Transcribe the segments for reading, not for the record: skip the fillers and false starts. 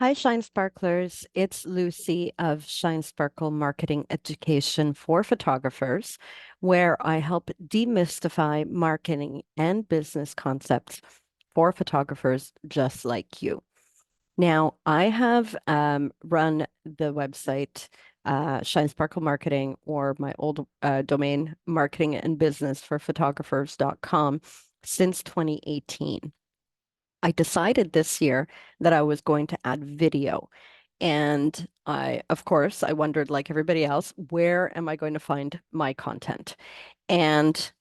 Hi, Shine Sparklers. It's Lucy of Shine Sparkle Marketing Education for Photographers, where I help demystify marketing and business concepts for photographers just like you. Now, I have run the website Shine Sparkle Marketing, or my old domain, marketing and business for photographers.com, since 2018. I decided this year that I was going to add video. And of course, I wondered, like everybody else, where am I going to find my content? And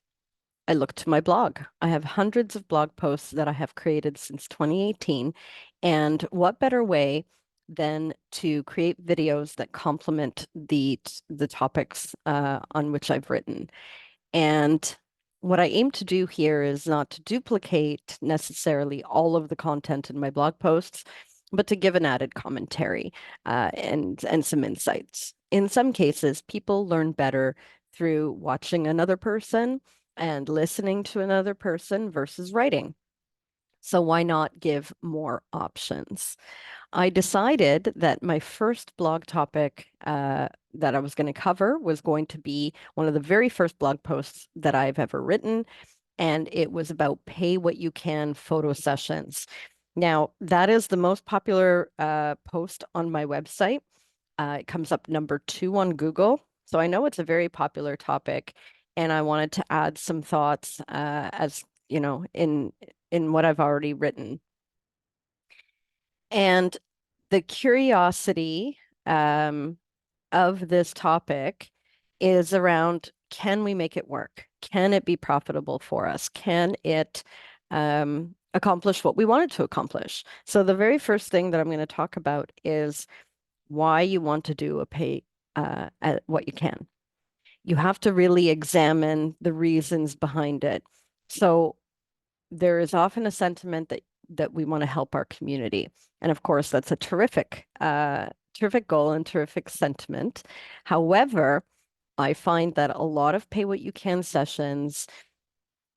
I looked to my blog. I have hundreds of blog posts that I have created since 2018. And what better way than to create videos that complement the topics on which I've written? And what I aim to do here is not to duplicate necessarily all of the content in my blog posts, but to give an added commentary and some insights. In some cases, people learn better through watching another person and listening to another person versus writing. So why not give more options? I decided that my first blog topic that I was going to cover was going to be one of the very first blog posts that I've ever written, and it was about pay what you can photo sessions. Now, that is the most popular post on my website. It comes up number 2 on Google. So I know it's a very popular topic, and I wanted to add some thoughts as you know in what I've already written. And the curiosity um, of this topic is around, can we make it work? Can it be profitable for us? Can it accomplish what we want it to accomplish? So the very first thing that I'm going to talk about is why you want to do a pay at what you can. You have to really examine the reasons behind it. So there is often a sentiment that we want to help our community. And of course, that's a terrific goal and terrific sentiment. However, I find that a lot of pay what you can sessions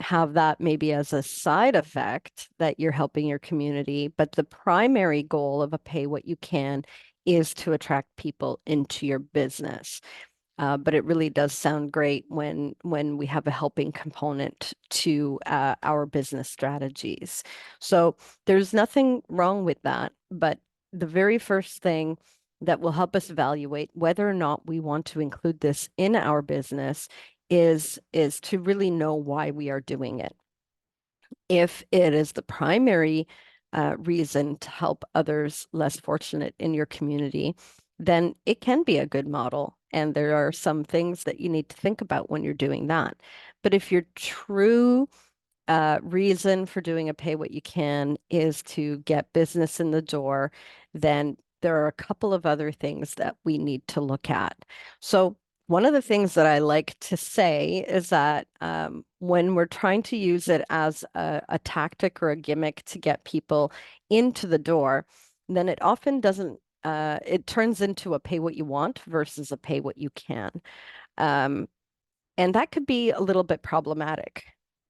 have that maybe as a side effect that you're helping your community, but the primary goal of a pay what you can is to attract people into your business. But it really does sound great when we have a helping component to our business strategies. So there's nothing wrong with that. But the very first thing that will help us evaluate whether or not we want to include this in our business is to really know why we are doing it. If it is the primary reason to help others less fortunate in your community, then it can be a good model. And there are some things that you need to think about when you're doing that. But if your true reason for doing a pay what you can is to get business in the door, then there are a couple of other things that we need to look at. So one of the things that I like to say is that when we're trying to use it as a tactic or a gimmick to get people into the door, then it often doesn't, it turns into a pay what you want versus a pay what you can. Um, and that could be a little bit problematic.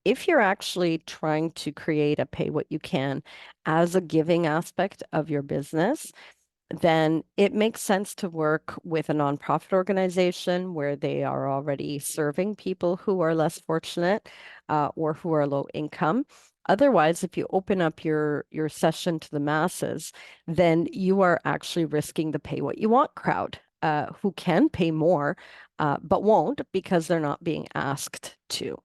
If you're actually trying to create a pay what you can as a giving aspect of your business, then it makes sense to work with a nonprofit organization where they are already serving people who are less fortunate or who are low income. Otherwise, if you open up your session to the masses, then you are actually risking the pay what you want crowd, who can pay more, but won't because they're not being asked to.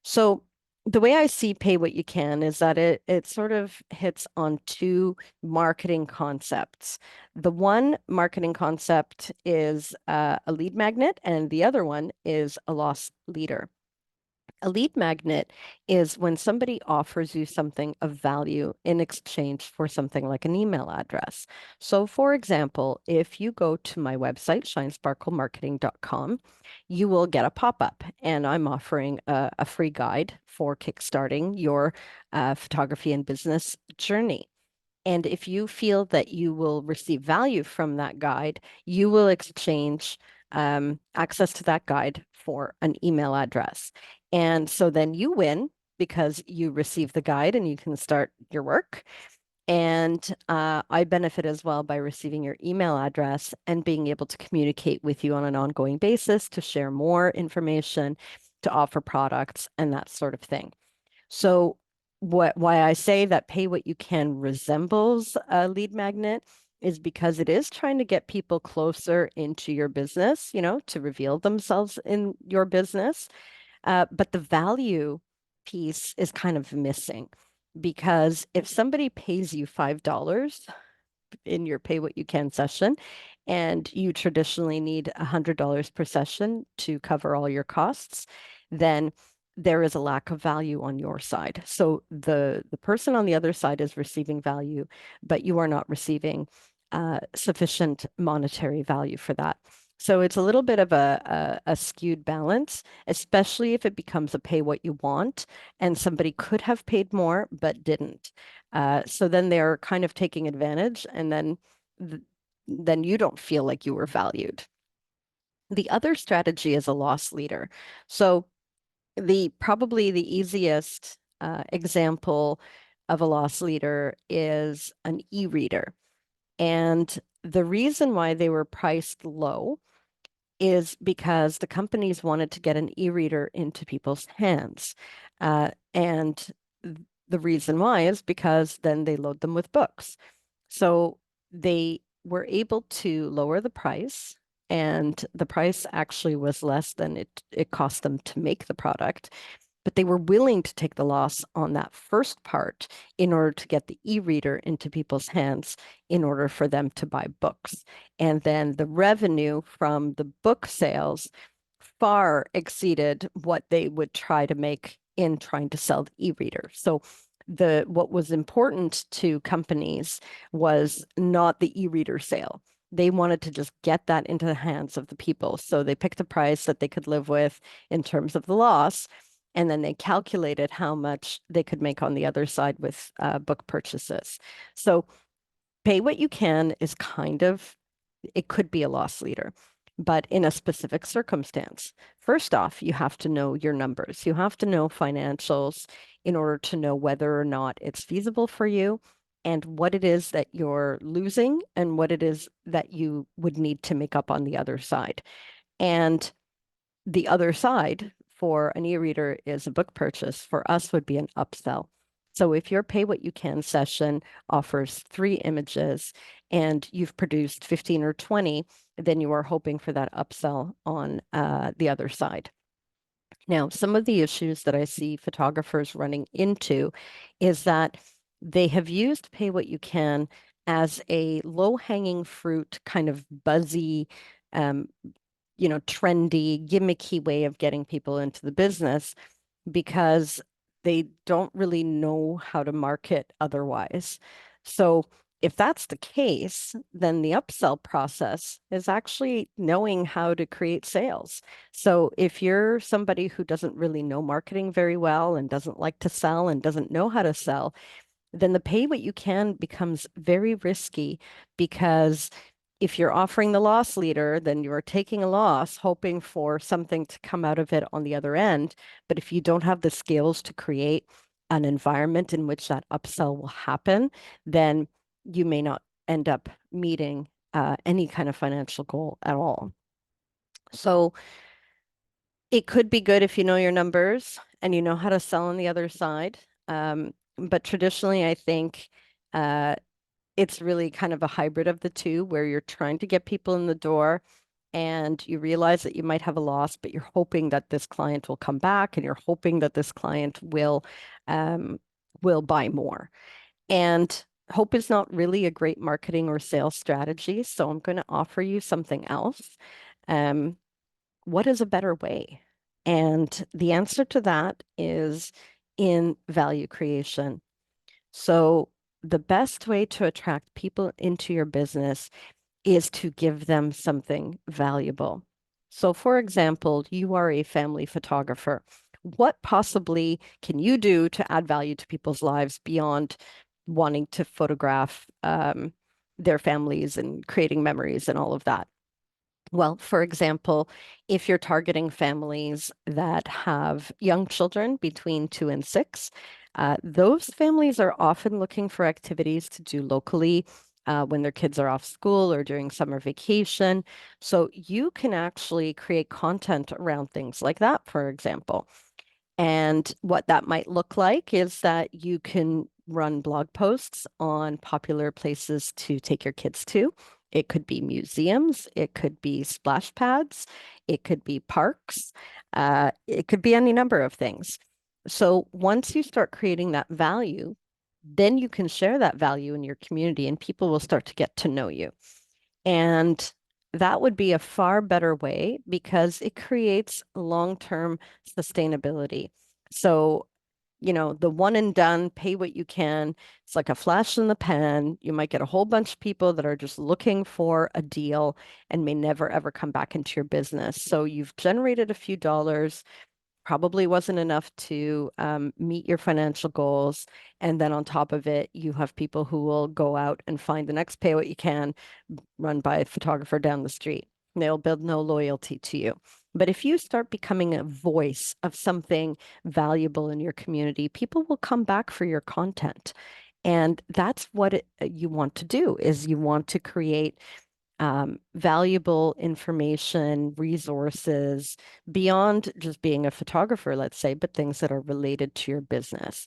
So the way I see pay what you can is that it sort of hits on two marketing concepts. The one marketing concept is a lead magnet, and the other one is a loss leader. A lead magnet is when somebody offers you something of value in exchange for something like an email address. So, for example, if you go to my website, shinesparklemarketing.com, you will get a pop-up, and I'm offering a free guide for kickstarting your photography and business journey. And if you feel that you will receive value from that guide, you will exchange access to that guide for an email address. And so then you win because you receive the guide and you can start your work. And I benefit as well by receiving your email address and being able to communicate with you on an ongoing basis to share more information, to offer products, and that sort of thing. So why I say that pay what you can resembles a lead magnet is because it is trying to get people closer into your business, to reveal themselves in your business. But the value piece is kind of missing because if somebody pays you $5 in your pay what you can session, and you traditionally need $100 per session to cover all your costs, then there is a lack of value on your side. So the person on the other side is receiving value, but you are not receiving sufficient monetary value for that. So it's a little bit of a skewed balance, especially if it becomes a pay what you want, and somebody could have paid more but didn't. So then they're kind of taking advantage, and then you don't feel like you were valued. The other strategy is a loss leader. So probably the easiest example of a loss leader is an e-reader. And the reason why they were priced low is because the companies wanted to get an e-reader into people's hands. And the reason why is because then they load them with books. So they were able to lower the price, and the price actually was less than it cost them to make the product. But they were willing to take the loss on that first part in order to get the e-reader into people's hands in order for them to buy books. And then the revenue from the book sales far exceeded what they would try to make in trying to sell the e-reader. So what was important to companies was not the e-reader sale. They wanted to just get that into the hands of the people. So they picked a price that they could live with in terms of the loss. And then they calculated how much they could make on the other side with book purchases. So pay what you can is it could be a loss leader, but in a specific circumstance. First off, you have to know your numbers. You have to know financials in order to know whether or not it's feasible for you and what it is that you're losing and what it is that you would need to make up on the other side. And the other side for an e-reader is a book purchase. For us would be an upsell. So if your pay what you can session offers 3 images and you've produced 15 or 20, then you are hoping for that upsell on the other side. Now, some of the issues that I see photographers running into is that they have used pay what you can as a low-hanging fruit, kind of buzzy, um, trendy, gimmicky way of getting people into the business because they don't really know how to market otherwise. So if that's the case, then the upsell process is actually knowing how to create sales. So if you're somebody who doesn't really know marketing very well and doesn't like to sell and doesn't know how to sell, then the pay what you can becomes very risky because if you're offering the loss leader, then you're taking a loss, hoping for something to come out of it on the other end. But if you don't have the skills to create an environment in which that upsell will happen, then you may not end up meeting any kind of financial goal at all. So it could be good if you know your numbers and you know how to sell on the other side. But traditionally, I think it's really kind of a hybrid of the two where you're trying to get people in the door and you realize that you might have a loss, but you're hoping that this client will come back and you're hoping that this client will buy more. And hope is not really a great marketing or sales strategy. So I'm going to offer you something else. What is a better way? And the answer to that is in value creation. So the best way to attract people into your business is to give them something valuable. So for example, you are a family photographer. What possibly can you do to add value to people's lives beyond wanting to photograph their families and creating memories and all of that? Well, for example, if you're targeting families that have young children between 2 and 6, Those families are often looking for activities to do locally when their kids are off school or during summer vacation. So you can actually create content around things like that, for example. And what that might look like is that you can run blog posts on popular places to take your kids to. It could be museums, it could be splash pads, it could be parks, it could be any number of things. So once you start creating that value, then you can share that value in your community and people will start to get to know you. And that would be a far better way because it creates long-term sustainability. So, the one and done, pay what you can. It's like a flash in the pan. You might get a whole bunch of people that are just looking for a deal and may never ever come back into your business. So you've generated a few dollars, probably wasn't enough to meet your financial goals. And then on top of it, you have people who will go out and find the next pay what you can run by a photographer down the street. They'll build no loyalty to you. But if you start becoming a voice of something valuable in your community, people will come back for your content. And that's what you want to do is you want to create valuable information, resources beyond just being a photographer, let's say, but things that are related to your business.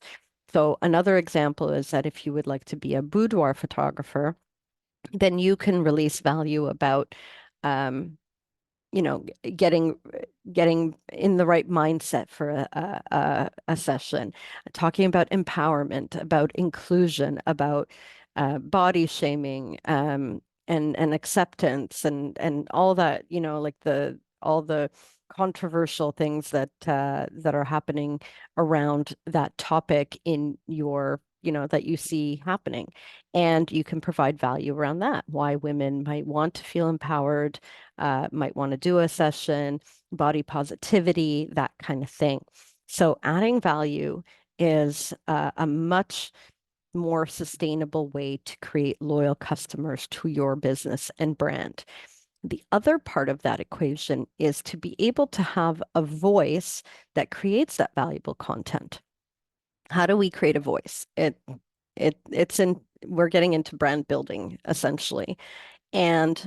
So another example is that if you would like to be a boudoir photographer, then you can release value about um, getting in the right mindset for a session, talking about empowerment, about inclusion, about body shaming, and acceptance and all that, like all the controversial things that are happening around that topic in your that you see happening. And you can provide value around that, why women might want to feel empowered, might want to do a session, body positivity, that kind of thing. So adding value is a much more sustainable way to create loyal customers to your business and brand. The other part of that equation is to be able to have a voice that creates that valuable content. How do we create a voice? We're getting into brand building essentially. And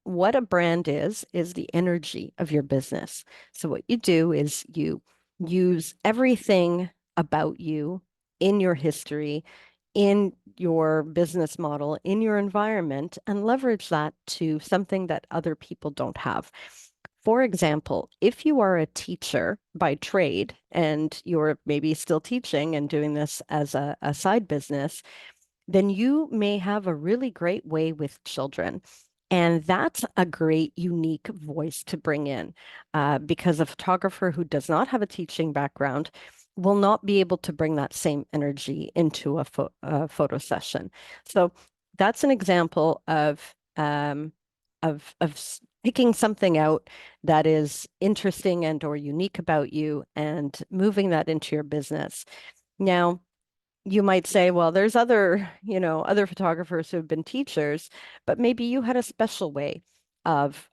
what a brand is the energy of your business. So what you do is you use everything about you in your history, in your business model, in your environment, and leverage that to something that other people don't have. For example, if you are a teacher by trade and you're maybe still teaching and doing this as a side business, then you may have a really great way with children. And that's a great, unique voice to bring in because a photographer who does not have a teaching background will not be able to bring that same energy into a photo session. So that's an example of picking something out that is interesting and or unique about you and moving that into your business. Now, you might say, well, there's other photographers who have been teachers, but maybe you had a special way of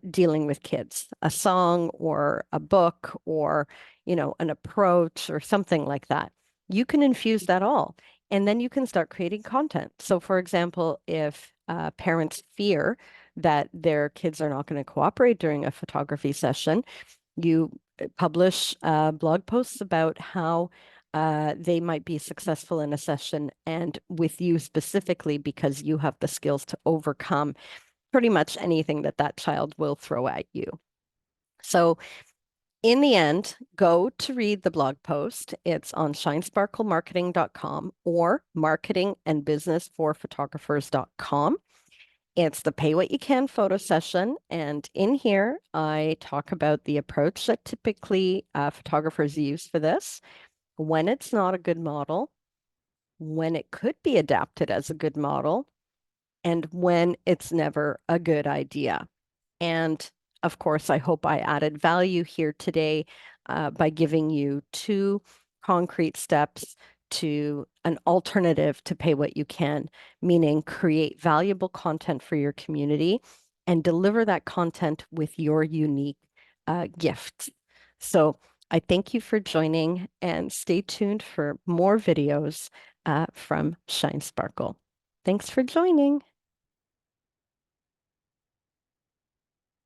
dealing with kids, a song or a book or, an approach or something like that. You can infuse that all, and then you can start creating content. So, for example, if parents fear that their kids are not going to cooperate during a photography session, you publish blog posts about how they might be successful in a session and with you specifically because you have the skills to overcome pretty much anything that that child will throw at you. So in the end, go to read the blog post. It's on shinesparklemarketing.com or marketingandbusinessforphotographers.com. It's the pay what you can photo session. And in here, I talk about the approach that typically photographers use for this, when it's not a good model, when it could be adapted as a good model, and when it's never a good idea. And of course, I hope I added value here today by giving you two concrete steps to an alternative to pay what you can, meaning create valuable content for your community and deliver that content with your unique gifts. So I thank you for joining and stay tuned for more videos from Shine Sparkle. Thanks for joining.